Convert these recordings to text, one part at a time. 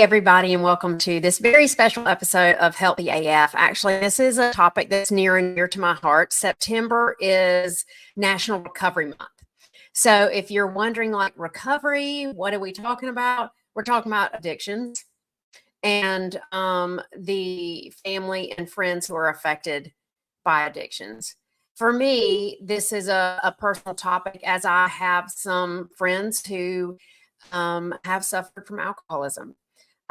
everybody, and welcome to this very special episode of Healthy AF. Actually, this is a topic that's near and dear to my heart. September is National Recovery Month. So if you're wondering, like, recovery, what are we talking about? We're talking about addictions and the family and friends who are affected by addictions. For me, this is a personal topic, as I have some friends who have suffered from alcoholism.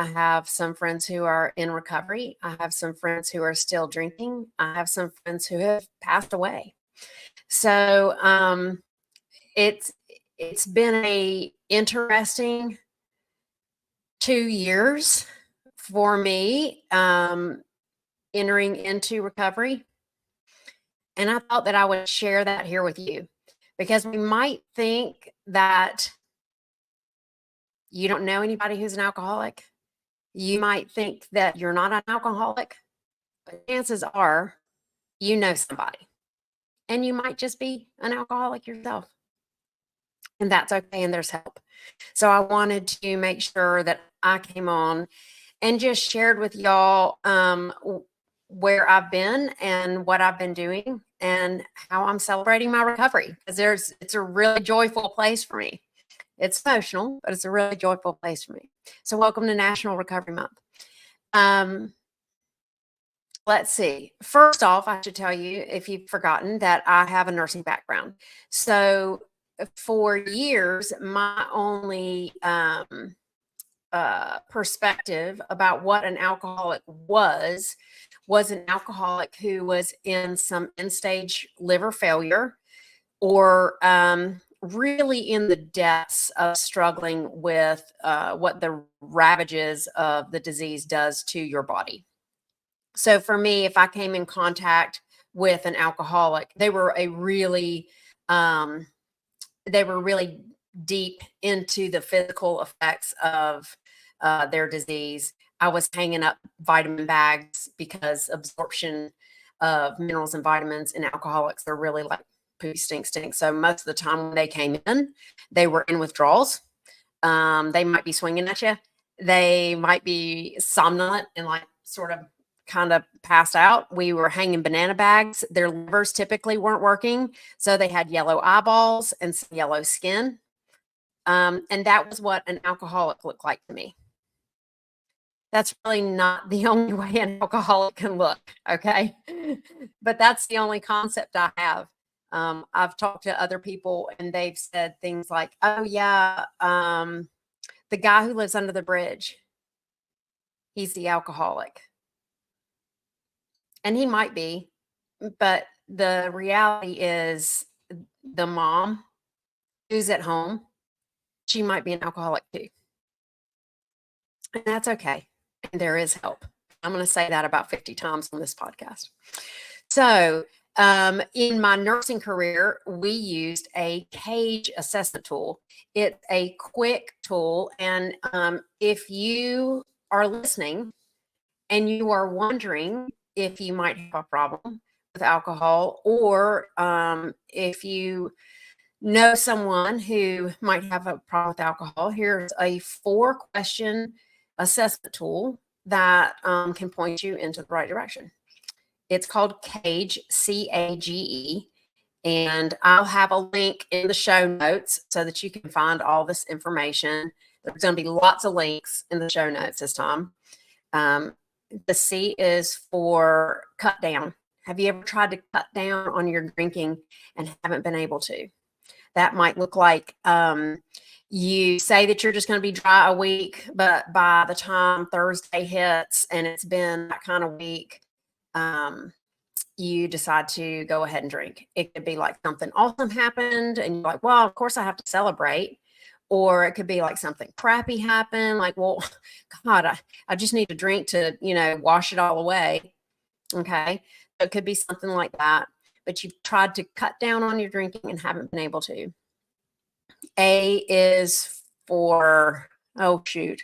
I have some friends who are in recovery. I have some friends who are still drinking. I have some friends who have passed away. So it's been a interesting 2 years for me entering into recovery. And I thought that I would share that here with you, because we might think that you don't know anybody who's an alcoholic. You might think that you're not an alcoholic, but chances are you know somebody, and you might just be an alcoholic yourself. And that's okay, and there's help. So I wanted to make sure that I came on and just shared with y'all where I've been and what I've been doing and how I'm celebrating my recovery, because it's a really joyful place for me. It's emotional, but it's a really joyful place for me. So welcome to National Recovery Month. Let's see. First off, I should tell you, if you've forgotten, that I have a nursing background. So for years, my only perspective about what an alcoholic was an alcoholic who was in some end-stage liver failure, or really in the depths of struggling with what the ravages of the disease does to your body. So for me, if I came in contact with an alcoholic, they were really deep into the physical effects of their disease. I was hanging up vitamin bags, because absorption of minerals and vitamins in alcoholics are really like poo stink. So most of the time when they came in, they were in withdrawals. They might be swinging at you. They might be somnolent and like sort of kind of passed out. We were hanging banana bags. Their livers typically weren't working, so they had yellow eyeballs and some yellow skin. And that was what an alcoholic looked like to me. That's really not the only way an alcoholic can look, okay? But that's the only concept I have. I've talked to other people, and they've said things like, oh yeah, the guy who lives under the bridge, he's the alcoholic. And he might be, but the reality is the mom who's at home, she might be an alcoholic too. And that's okay. And there is help. I'm going to say that about 50 times on this podcast. So in my nursing career, we used a CAGE assessment tool. It's a quick tool. And if you are listening and you are wondering if you might have a problem with alcohol, or if you know someone who might have a problem with alcohol, here's a 4-question assessment tool that can point you into the right direction. It's called CAGE, CAGE, and I'll have a link in the show notes so that you can find all this information. There's going to be lots of links in the show notes this time. The C is for cut down. Have you ever tried to cut down on your drinking and haven't been able to? That might look like you say that you're just going to be dry a week, but by the time Thursday hits and it's been that kind of week, you decide to go ahead and drink. It could be like something awesome happened and you're like, well, of course I have to celebrate. Or it could be like something crappy happened. Like, well, God, I just need a drink to, wash it all away. Okay. So it could be something like that. But you've tried to cut down on your drinking and haven't been able to. A is for, oh, shoot.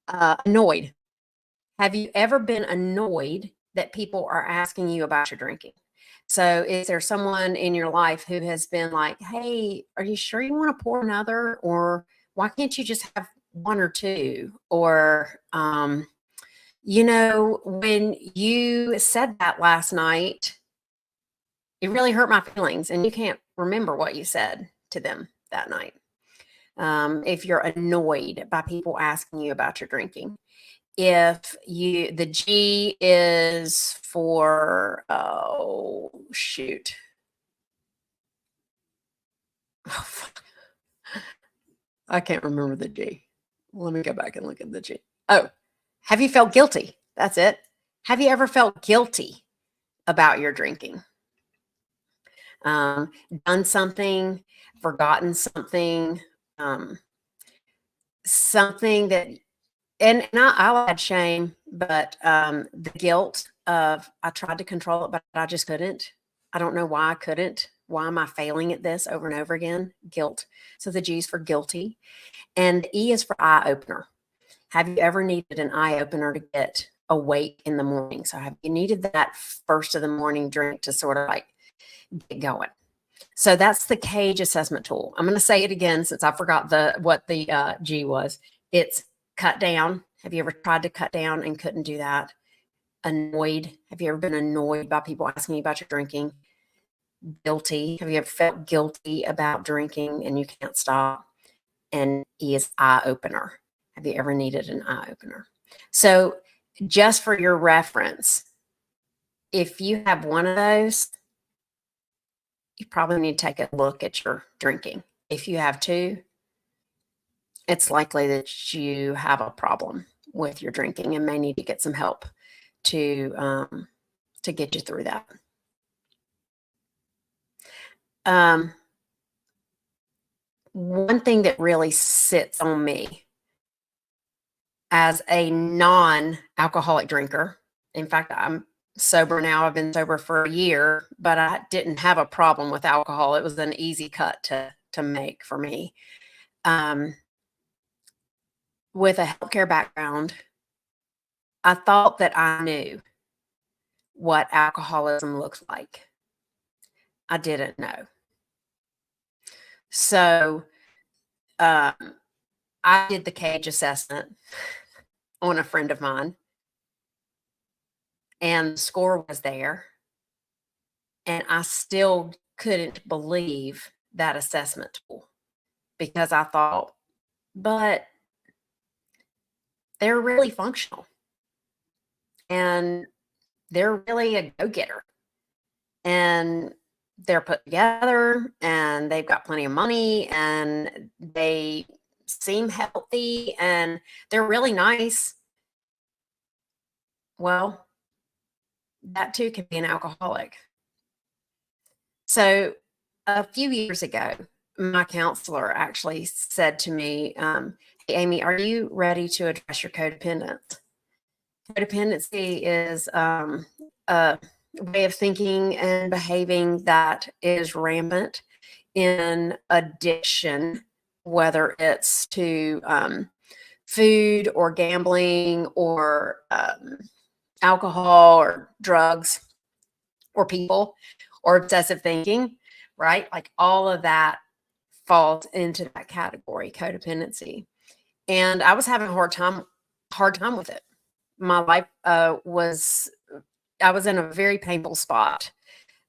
Annoyed. Have you ever been annoyed that people are asking you about your drinking? So is there someone in your life who has been like, hey, are you sure you want to pour another? Or why can't you just have one or two? Or, when you said that last night, it really hurt my feelings, and you can't remember what you said to them that night. If you're annoyed by people asking you about your drinking, the G is for, oh, shoot. Oh, fuck. I can't remember the G. Let me go back and look at the G. Oh, have you felt guilty? That's it. Have you ever felt guilty about your drinking? Done something, forgotten something, um, something that, and I'll add shame, but the guilt of I tried to control it, but I just couldn't. I don't know why I couldn't. Why am I failing at this over and over again? Guilt. So the G is for guilty, and the E is for eye opener. Have you ever needed an eye opener to get awake in the morning? So have you needed that first of the morning drink to sort of like get going? So that's the CAGE assessment tool. I'm going to say it again since I forgot what the G was. It's cut down. Have you ever tried to cut down and couldn't do that? Annoyed. Have you ever been annoyed by people asking you about your drinking? Guilty. Have you ever felt guilty about drinking and you can't stop? And E is eye opener. Have you ever needed an eye opener? So just for your reference, if you have one of those, you probably need to take a look at your drinking. If you have two, it's likely that you have a problem with your drinking and may need to get some help to get you through that. One thing that really sits on me as a non-alcoholic drinker, in fact, I'm sober now. I've been sober for a year, but I didn't have a problem with alcohol. It was an easy cut to make for me. With a healthcare background, I thought that I knew what alcoholism looks like. I didn't know. So I did the CAGE assessment on a friend of mine, and the score was there. And I still couldn't believe that assessment tool because I thought, but they're really functional and they're really a go-getter and they're put together and they've got plenty of money and they seem healthy and they're really nice. Well, that too can be an alcoholic. So a few years ago, my counselor actually said to me, hey, Amy, are you ready to address your codependence? Codependency is a way of thinking and behaving that is rampant in addiction, whether it's to food or gambling or alcohol or drugs or people or obsessive thinking, right? Like all of that falls into that category, codependency. And I was having a hard time with it. My life I was in a very painful spot.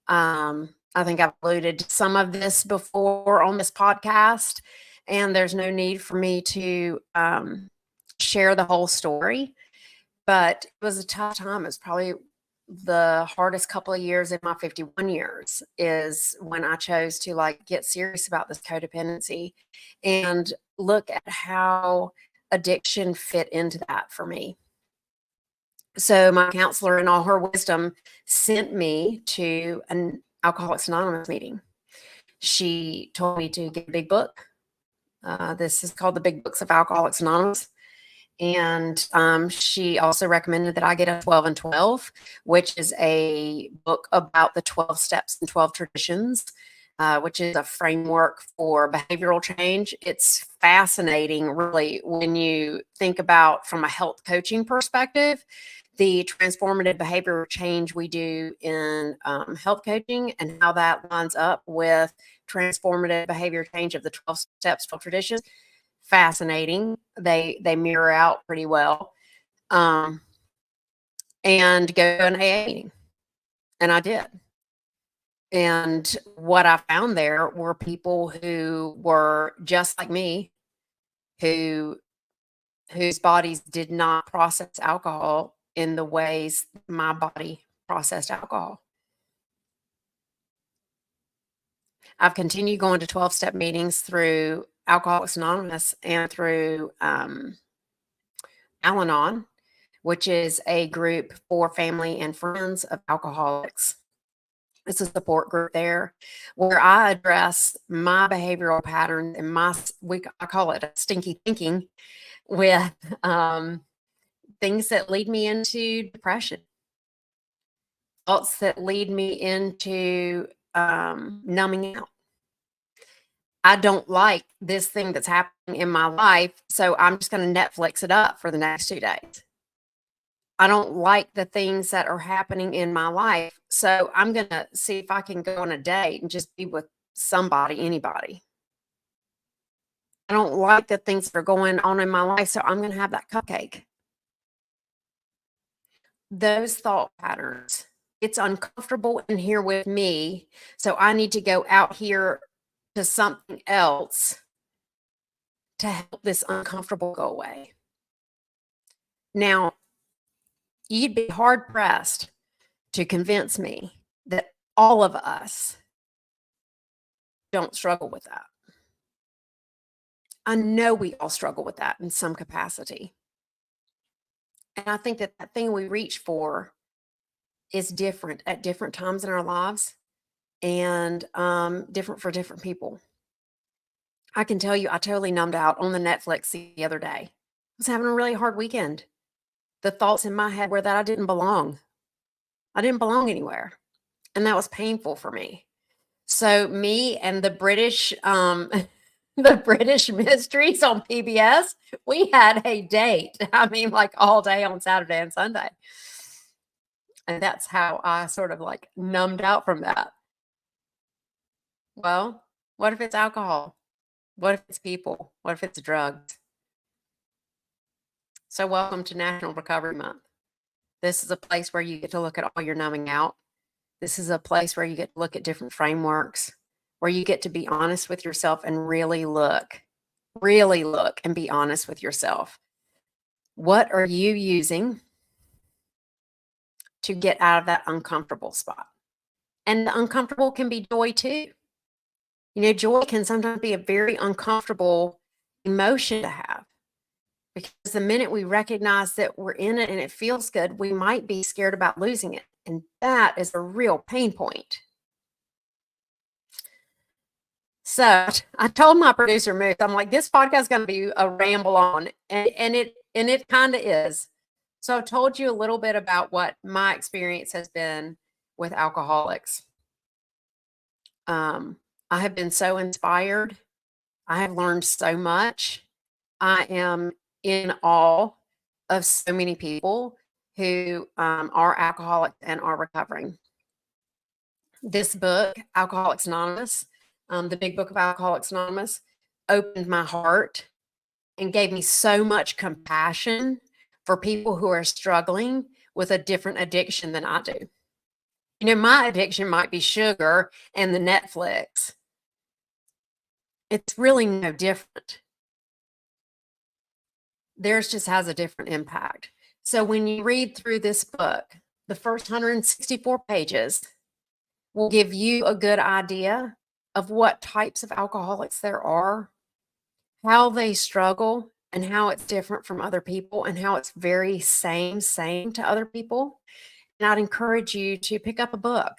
I think I've alluded to some of this before on this podcast, and there's no need for me to share the whole story, but it was a tough time. It was probably the hardest couple of years in my 51 years is when I chose to like get serious about this codependency and look at how addiction fit into that for me. So my counselor in all her wisdom sent me to an Alcoholics Anonymous meeting. She told me to get a big book. This is called the Big Books of Alcoholics Anonymous. And she also recommended that I get a 12 and 12, which is a book about the 12 steps and 12 traditions, which is a framework for behavioral change. It's fascinating, really, when you think about from a health coaching perspective, the transformative behavioral change we do in health coaching and how that lines up with transformative behavior change of the 12 steps, 12 traditions. fascinating. They mirror out pretty well. Um, and go to an AA meeting. And I did. And what I found there were people who were just like me, who whose bodies did not process alcohol in the ways my body processed alcohol. I've continued going to 12-step meetings through Alcoholics Anonymous and through Al-Anon, which is a group for family and friends of alcoholics. It's a support group there where I address my behavioral patterns and I call it a stinky thinking with things that lead me into depression, thoughts that lead me into numbing out. I don't like this thing that's happening in my life, so I'm just going to Netflix it up for the next 2 days. I don't like the things that are happening in my life, so I'm going to see if I can go on a date and just be with somebody, anybody. I don't like the things that are going on in my life, so I'm going to have that cupcake. Those thought patterns, it's uncomfortable in here with me, so I need to go out here to something else to help this uncomfortable go away. Now, you'd be hard pressed to convince me that all of us don't struggle with that. I know we all struggle with that in some capacity. And I think that that thing we reach for is different at different times in our lives and different for different people. I can tell you, I totally numbed out on the Netflix the other day. I was having a really hard weekend. The thoughts in my head were that I didn't belong. I didn't belong anywhere. And that was painful for me. So me and the British the British Mysteries on PBS, we had a date. I mean, like all day on Saturday and Sunday. And that's how I sort of like numbed out from that. Well, what if it's alcohol? What if it's people? What if it's drugs? So welcome to National Recovery Month. This is a place where you get to look at all your numbing out. This is a place where you get to look at different frameworks, where you get to be honest with yourself and really look and be honest with yourself. What are you using to get out of that uncomfortable spot? And the uncomfortable can be joy too. You know, joy can sometimes be a very uncomfortable emotion to have because the minute we recognize that we're in it and it feels good, we might be scared about losing it. And that is a real pain point. So I told my producer, Moose, I'm like, this podcast is going to be a ramble on, and it kind of is. So I told you a little bit about what my experience has been with alcoholics. I have been so inspired. I have learned so much. I am in awe of so many people who are alcoholics and are recovering. This book, Alcoholics Anonymous, the big book of Alcoholics Anonymous, opened my heart and gave me so much compassion for people who are struggling with a different addiction than I do. You know, my addiction might be sugar and the Netflix. It's really no different. Theirs just has a different impact. So when you read through this book, the first 164 pages will give you a good idea of what types of alcoholics there are, how they struggle, and how it's different from other people, and how it's very same to other people. And I'd encourage you to pick up a book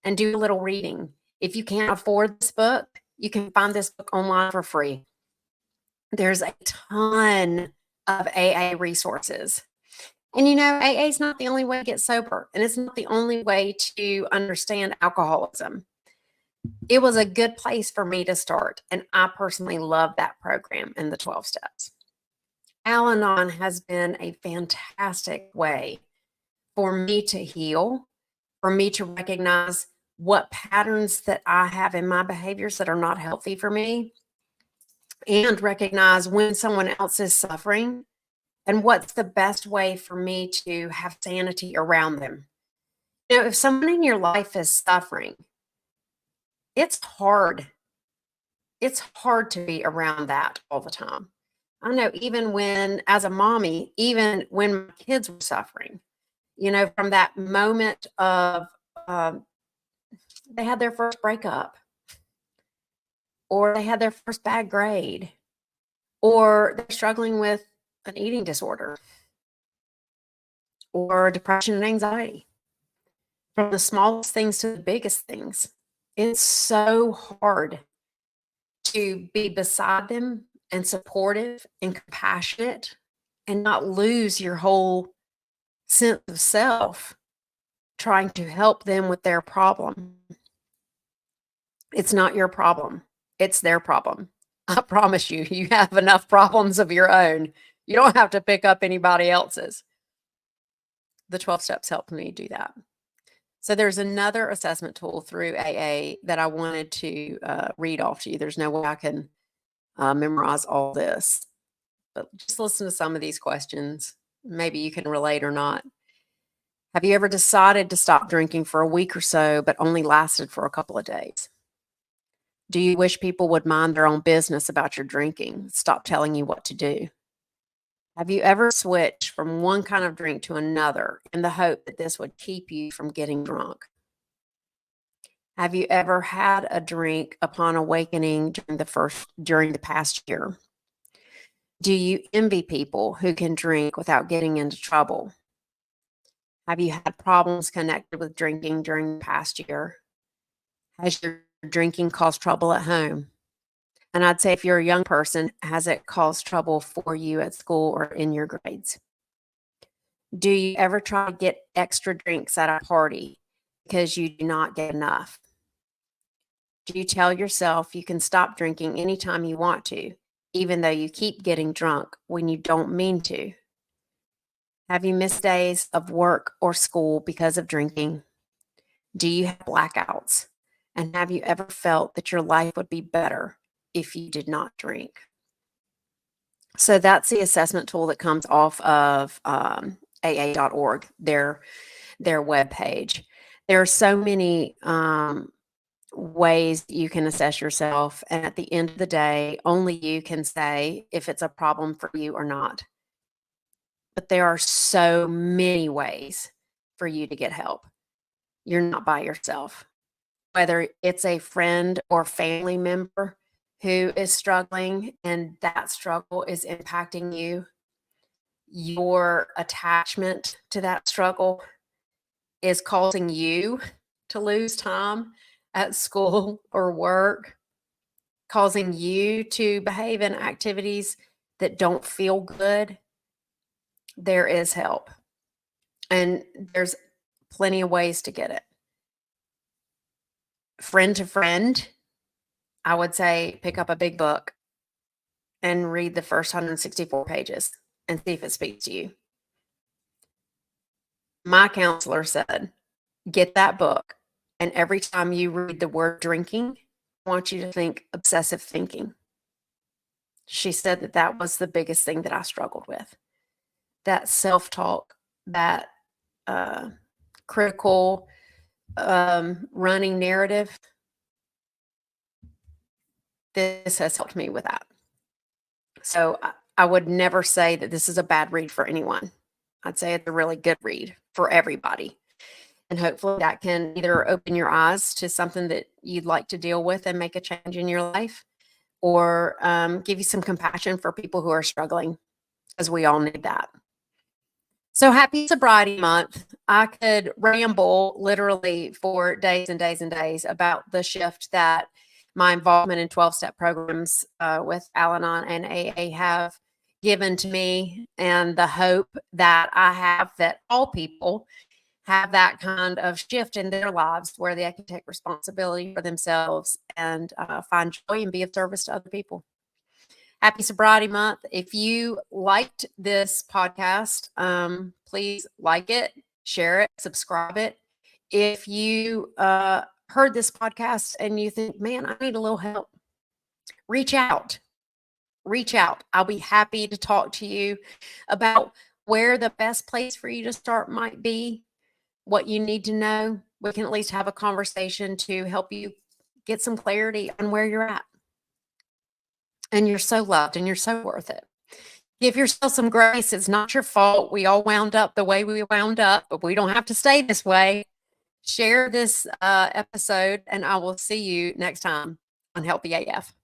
and do a little reading. If you can't afford this book, you can find this book online for free. There's a ton of AA resources. And you know, AA is not the only way to get sober, and it's not the only way to understand alcoholism. It was a good place for me to start, and I personally love that program and the 12 steps. Al-Anon has been a fantastic way for me to heal, for me to recognize what patterns that I have in my behaviors that are not healthy for me, and recognize when someone else is suffering and what's the best way for me to have sanity around them. If someone in your life is suffering, it's hard. It's hard to be around that all the time. I know even when, as a mommy, even when my kids were suffering, from that moment of um, they had their first breakup, or they had their first bad grade, or they're struggling with an eating disorder or depression and anxiety, from the smallest things to the biggest things. It's so hard to be beside them and supportive and compassionate and not lose your whole sense of self trying to help them with their problem. It's not your problem. It's their problem. I promise you, you have enough problems of your own. You don't have to pick up anybody else's. The 12 steps helped me do that. So there's another assessment tool through AA that I wanted to read off to you. There's no way I can memorize all this, but just listen to some of these questions. Maybe you can relate or not. Have you ever decided to stop drinking for a week or so, but only lasted for a couple of days? Do you wish people would mind their own business about your drinking? Stop telling you what to do. Have you ever switched from one kind of drink to another in the hope that this would keep you from getting drunk? Have you ever had a drink upon awakening during the past year? Do you envy people who can drink without getting into trouble? Have you had problems connected with drinking during the past year? Has your drinking caused trouble at home? And I'd say if you're a young person, has it caused trouble for you at school or in your grades? Do you ever try to get extra drinks at a party because you do not get enough? Do you tell yourself you can stop drinking anytime you want to, even though you keep getting drunk when you don't mean to? Have you missed days of work or school because of drinking? Do you have blackouts? And have you ever felt that your life would be better if you did not drink? So that's the assessment tool that comes off of AA.org, their webpage. There are so many ways you can assess yourself, and at the end of the day, only you can say if it's a problem for you or not. But there are so many ways for you to get help. You're not by yourself. Whether it's a friend or family member who is struggling and that struggle is impacting you, your attachment to that struggle is causing you to lose time at school or work, causing you to behave in activities that don't feel good, there is help. And there's plenty of ways to get it. Friend to friend, I would say pick up a big book and read the first 164 pages and see if it speaks to you. My counselor said, get that book, and every time you read the word drinking, I want you to think obsessive thinking. She said that that was the biggest thing that I struggled with. That self-talk, that critical running narrative. This has helped me with that. So I would never say that this is a bad read for anyone. I'd say it's a really good read for everybody. And hopefully that can either open your eyes to something that you'd like to deal with and make a change in your life, or give you some compassion for people who are struggling, because we all need that. So happy sobriety month. I could ramble literally for days and days and days about the shift that my involvement in 12-step programs with Al-Anon and AA have given to me, and the hope that I have that all people have that kind of shift in their lives where they can take responsibility for themselves and find joy and be of service to other people. Happy Sobriety Month. If you liked this podcast, please like it, share it, subscribe it. If you heard this podcast and you think, man, I need a little help, reach out. reach out. I'll be happy to talk to you about where the best place for you to start might be, what you need to know. We can at least have a conversation to help you get some clarity on where you're at. And you're so loved and you're so worth it. Give yourself some grace. It's not your fault. We all wound up the way we wound up, but we don't have to stay this way. Share this episode, and I will see you next time on Healthy AF.